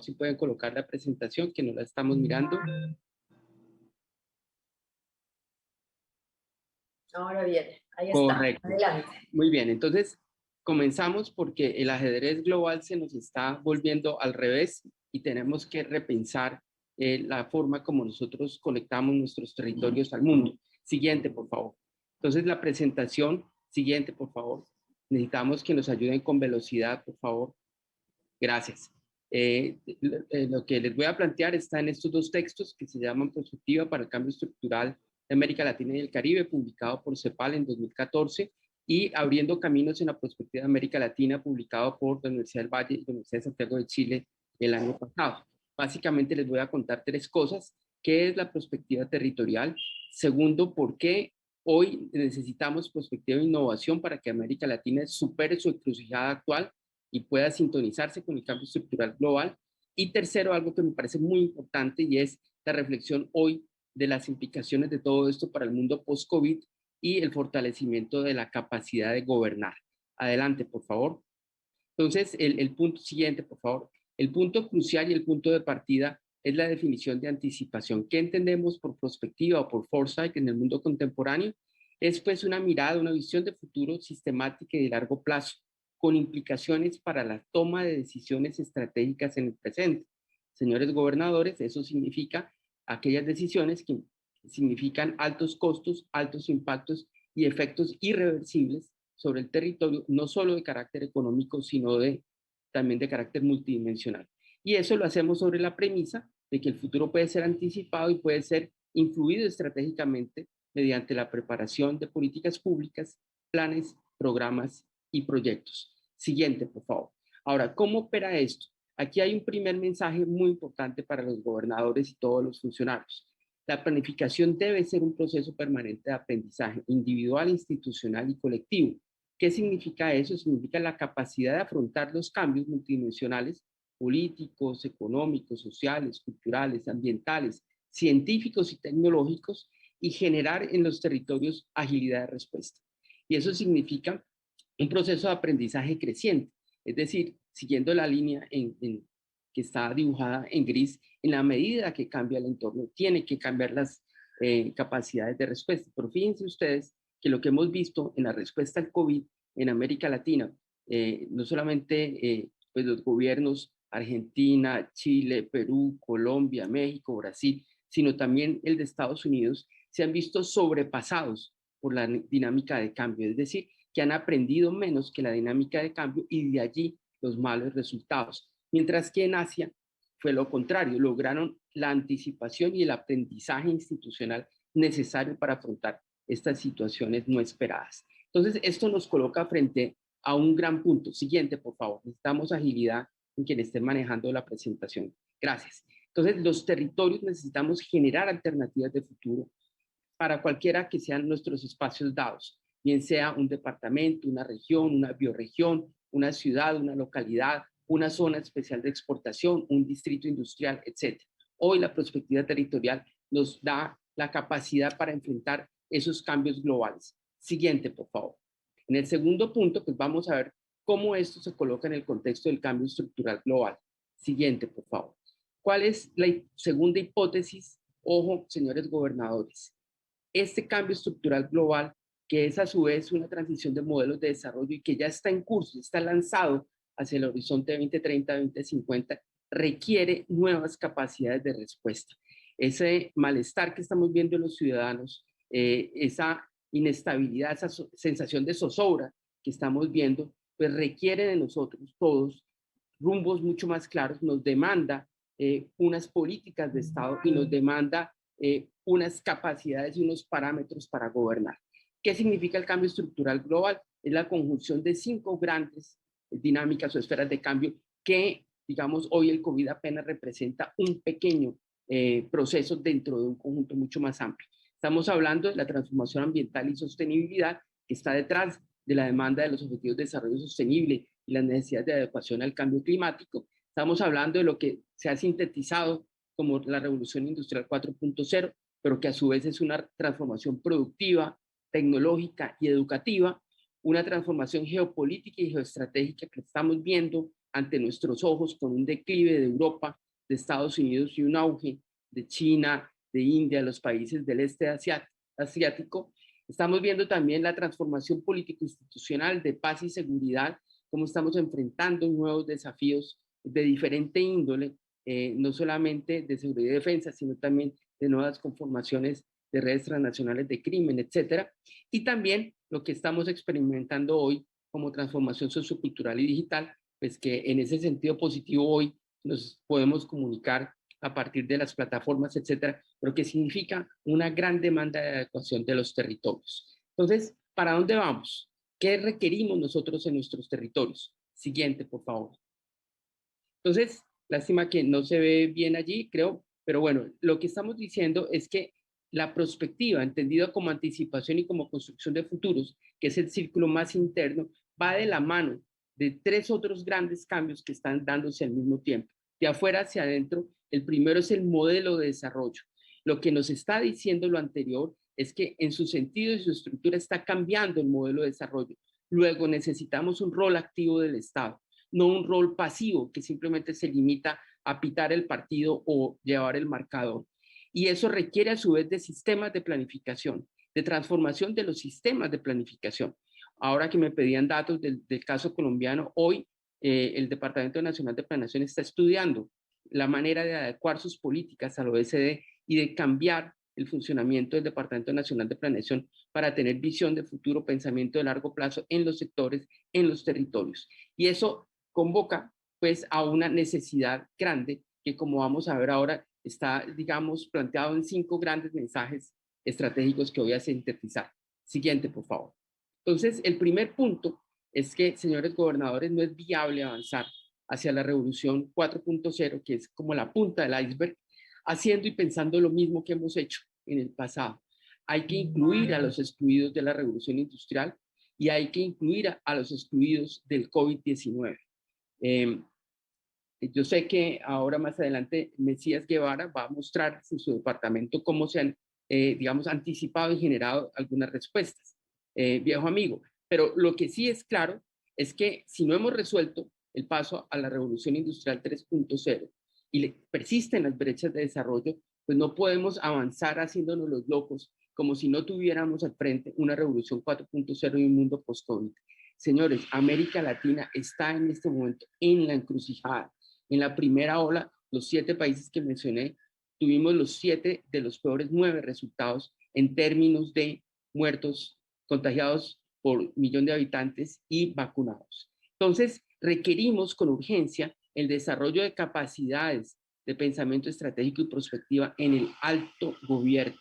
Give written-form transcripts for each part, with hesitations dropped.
favor, si pueden colocar la presentación, que no la estamos mirando. Ahora viene, ahí está. Correcto. Adelante. Muy bien, entonces comenzamos porque el ajedrez global se nos está volviendo al revés y tenemos que repensar la forma como nosotros conectamos nuestros territorios al mundo. Siguiente, por favor. Entonces la presentación, siguiente, por favor. Necesitamos que nos ayuden con velocidad, por favor. Gracias. Lo que les voy a plantear está en estos dos textos que se llaman Perspectiva para el Cambio Estructural de América Latina y el Caribe, publicado por CEPAL en 2014, y Abriendo Caminos en la Perspectiva de América Latina, publicado por la Universidad del Valle y la Universidad de Santiago de Chile el año pasado. Básicamente les voy a contar tres cosas. ¿Qué es la perspectiva territorial? Segundo, ¿por qué hoy necesitamos perspectiva de innovación para que América Latina supere su encrucijada actual y pueda sintonizarse con el cambio estructural global? Y tercero, algo que me parece muy importante, y es la reflexión hoy de las implicaciones de todo esto para el mundo post-COVID y el fortalecimiento de la capacidad de gobernar. Adelante, por favor. Entonces, el punto siguiente, por favor. El punto crucial y el punto de partida es la definición de anticipación. ¿Qué entendemos por prospectiva o por foresight en el mundo contemporáneo? Es pues una mirada, una visión de futuro sistemática y de largo plazo, con implicaciones para la toma de decisiones estratégicas en el presente. Señores gobernadores, eso significa aquellas decisiones que significan altos costos, altos impactos y efectos irreversibles sobre el territorio, no solo de carácter económico, sino también de carácter multidimensional. Y eso lo hacemos sobre la premisa de que el futuro puede ser anticipado y puede ser influido estratégicamente mediante la preparación de políticas públicas, planes, programas y proyectos. Siguiente, por favor. Ahora, ¿cómo opera esto? Aquí hay un primer mensaje muy importante para los gobernadores y todos los funcionarios. La planificación debe ser un proceso permanente de aprendizaje individual, institucional y colectivo. ¿Qué significa eso? Significa la capacidad de afrontar los cambios multidimensionales, políticos, económicos, sociales, culturales, ambientales, científicos y tecnológicos, y generar en los territorios agilidad de respuesta. Y eso significa un proceso de aprendizaje creciente, es decir, siguiendo la línea que está dibujada en gris, en la medida que cambia el entorno, tiene que cambiar las capacidades de respuesta. Pero fíjense ustedes que lo que hemos visto en la respuesta al COVID en América Latina, no solamente pues los gobiernos Argentina, Chile, Perú, Colombia, México, Brasil, sino también el de Estados Unidos, se han visto sobrepasados por la dinámica de cambio, es decir, que han aprendido menos que la dinámica de cambio y de allí los malos resultados. Mientras que en Asia fue lo contrario, lograron la anticipación y el aprendizaje institucional necesario para afrontar estas situaciones no esperadas. Entonces, esto nos coloca frente a un gran punto. Siguiente, por favor. Necesitamos agilidad en quien esté manejando la presentación. Gracias. Entonces, los territorios necesitamos generar alternativas de futuro para cualquiera que sean nuestros espacios dados, bien sea un departamento, una región, una bioregión, una ciudad, una localidad, una zona especial de exportación, un distrito industrial, etc. Hoy la perspectiva territorial nos da la capacidad para enfrentar esos cambios globales. Siguiente, por favor. En el segundo punto, pues vamos a ver cómo esto se coloca en el contexto del cambio estructural global. Siguiente, por favor. ¿Cuál es la segunda hipótesis? Ojo, señores gobernadores. Este cambio estructural global, que es a su vez una transición de modelos de desarrollo y que ya está en curso, está lanzado hacia el horizonte 2030-2050, requiere nuevas capacidades de respuesta. Ese malestar que estamos viendo en los ciudadanos, esa inestabilidad, esa sensación de zozobra que estamos viendo, pues requiere de nosotros todos rumbos mucho más claros, nos demanda unas políticas de Estado y nos demanda unas capacidades y unos parámetros para gobernar. ¿Qué significa el cambio estructural global? Es la conjunción de 5 grandes dinámicas o esferas de cambio que, digamos, hoy el COVID apenas representa un pequeño proceso dentro de un conjunto mucho más amplio. Estamos hablando de la transformación ambiental y sostenibilidad que está detrás de la demanda de los objetivos de desarrollo sostenible y las necesidades de adecuación al cambio climático. Estamos hablando de lo que se ha sintetizado como la revolución industrial 4.0, pero que a su vez es una transformación productiva, tecnológica y educativa, una transformación geopolítica y geoestratégica que estamos viendo ante nuestros ojos con un declive de Europa, de Estados Unidos y un auge de China, de India, los países del este asiático. Estamos viendo también la transformación político-institucional de paz y seguridad, cómo estamos enfrentando nuevos desafíos de diferente índole, no solamente de seguridad y defensa, sino también de nuevas conformaciones de redes transnacionales de crimen, etcétera. Y también lo que estamos experimentando hoy como transformación sociocultural y digital, pues que en ese sentido positivo hoy nos podemos comunicar a partir de las plataformas, etcétera, pero que significa una gran demanda de adecuación de los territorios. Entonces, ¿para dónde vamos? ¿Qué requerimos nosotros en nuestros territorios? Siguiente, por favor. Entonces, lástima que no se ve bien allí, creo, pero bueno, lo que estamos diciendo es que la prospectiva, entendida como anticipación y como construcción de futuros, que es el círculo más interno, va de la mano de tres otros grandes cambios que están dándose al mismo tiempo. De afuera hacia adentro, el primero es el modelo de desarrollo. Lo que nos está diciendo lo anterior es que en su sentido y su estructura está cambiando el modelo de desarrollo. Luego necesitamos un rol activo del Estado, no un rol pasivo que simplemente se limita a pitar el partido o llevar el marcador. Y eso requiere a su vez de sistemas de planificación, de transformación de los sistemas de planificación. Ahora que me pedían datos del caso colombiano, hoy el Departamento Nacional de Planeación está estudiando la manera de adecuar sus políticas al OECD y de cambiar el funcionamiento del Departamento Nacional de Planeación para tener visión de futuro, pensamiento de largo plazo en los sectores, en los territorios. Y eso convoca pues a una necesidad grande que, como vamos a ver ahora, está, digamos, planteado en 5 grandes mensajes estratégicos que voy a sintetizar. Siguiente, por favor. Entonces, el primer punto es que, señores gobernadores, no es viable avanzar hacia la revolución 4.0, que es como la punta del iceberg, haciendo y pensando lo mismo que hemos hecho en el pasado. Hay que incluir a los excluidos de la revolución industrial y hay que incluir a los excluidos del COVID-19. Yo sé que ahora más adelante Mesías Guevara va a mostrar en su departamento cómo se han, digamos, anticipado y generado algunas respuestas, viejo amigo. Pero lo que sí es claro es que si no hemos resuelto el paso a la revolución industrial 3.0 y persisten las brechas de desarrollo, pues no podemos avanzar haciéndonos los locos como si no tuviéramos al frente una revolución 4.0 y un mundo post-COVID. Señores, América Latina está en este momento en la encrucijada. En la primera ola, los 7 países que mencioné, tuvimos los 7 de los peores 9 resultados en términos de muertos contagiados por millón de habitantes y vacunados. Entonces, requerimos con urgencia el desarrollo de capacidades de pensamiento estratégico y prospectiva en el alto gobierno.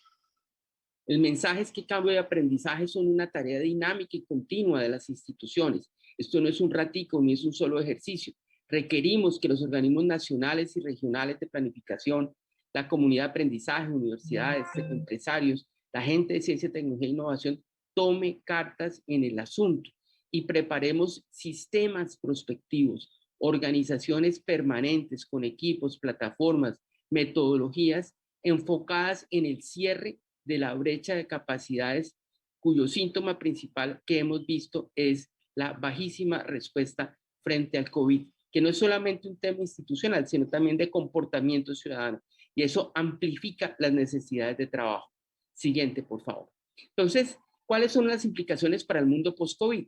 El mensaje es que cambio de aprendizaje son una tarea dinámica y continua de las instituciones. Esto no es un ratico ni es un solo ejercicio. Requerimos que los organismos nacionales y regionales de planificación, la comunidad de aprendizaje, universidades, empresarios, la gente de ciencia, tecnología e innovación tome cartas en el asunto y preparemos sistemas prospectivos, organizaciones permanentes con equipos, plataformas, metodologías enfocadas en el cierre de la brecha de capacidades cuyo síntoma principal que hemos visto es la bajísima respuesta frente al COVID, que no es solamente un tema institucional, sino también de comportamiento ciudadano. Y eso amplifica las necesidades de trabajo. Siguiente, por favor. Entonces, ¿cuáles son las implicaciones para el mundo post-COVID?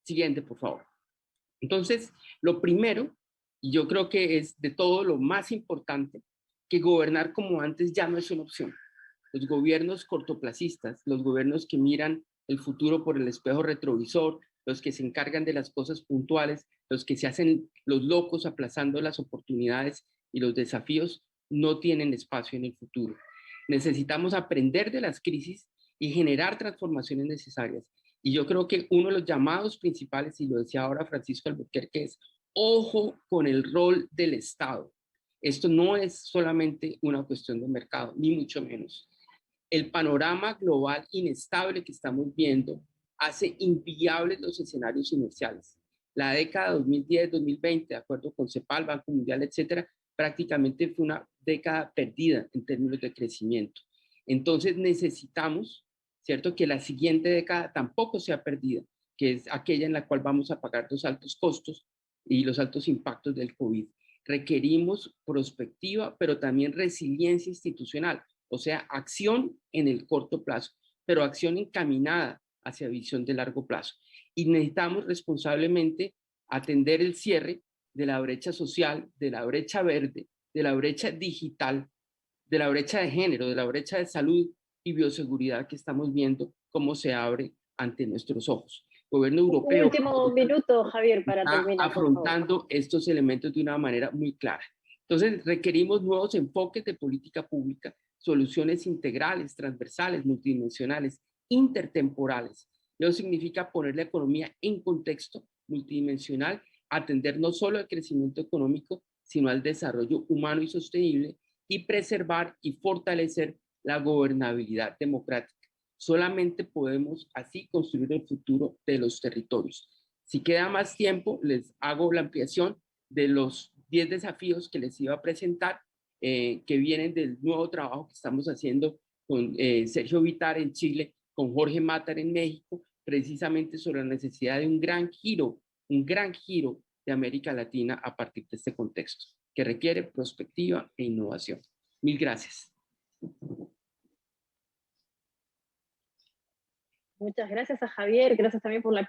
Siguiente, por favor. Entonces, lo primero, y yo creo que es de todo lo más importante, que gobernar como antes ya no es una opción. Los gobiernos cortoplacistas, los gobiernos que miran el futuro por el espejo retrovisor, los que se encargan de las cosas puntuales, los que se hacen los locos aplazando las oportunidades y los desafíos, no tienen espacio en el futuro. Necesitamos aprender de las crisis y generar transformaciones necesarias. Y yo creo que uno de los llamados principales, y lo decía ahora Francisco Albuquerque, es ojo con el rol del Estado. Esto no es solamente una cuestión de mercado, ni mucho menos. El panorama global inestable que estamos viendo hace inviables los escenarios inerciales. La década 2010-2020, de acuerdo con CEPAL, Banco Mundial, etcétera, prácticamente fue una década perdida en términos de crecimiento. Entonces necesitamos, ¿cierto?, que la siguiente década tampoco sea perdida, que es aquella en la cual vamos a pagar los altos costos y los altos impactos del COVID. Requerimos prospectiva, pero también resiliencia institucional, o sea, acción en el corto plazo, pero acción encaminada hacia visión de largo plazo. Y necesitamos responsablemente atender el cierre de la brecha social, de la brecha verde, de la brecha digital, de la brecha de género, de la brecha de salud y bioseguridad que estamos viendo cómo se abre ante nuestros ojos. El gobierno Un europeo último minuto, Javier, para está terminar, por favor. afrontando estos elementos de una manera muy clara. Entonces, requerimos nuevos enfoques de política pública, soluciones integrales, transversales, multidimensionales, intertemporales. Eso significa poner la economía en contexto multidimensional, atender no solo al crecimiento económico, sino al desarrollo humano y sostenible, y preservar y fortalecer la gobernabilidad democrática. Solamente podemos así construir el futuro de los territorios. Si queda más tiempo, les hago la ampliación de los 10 desafíos que les iba a presentar, que vienen del nuevo trabajo que estamos haciendo con Sergio Vitar en Chile, con Jorge Matar en México, precisamente sobre la necesidad de un gran giro de América Latina a partir de este contexto, que requiere prospectiva e innovación. Mil gracias. Muchas gracias a Javier, gracias también por la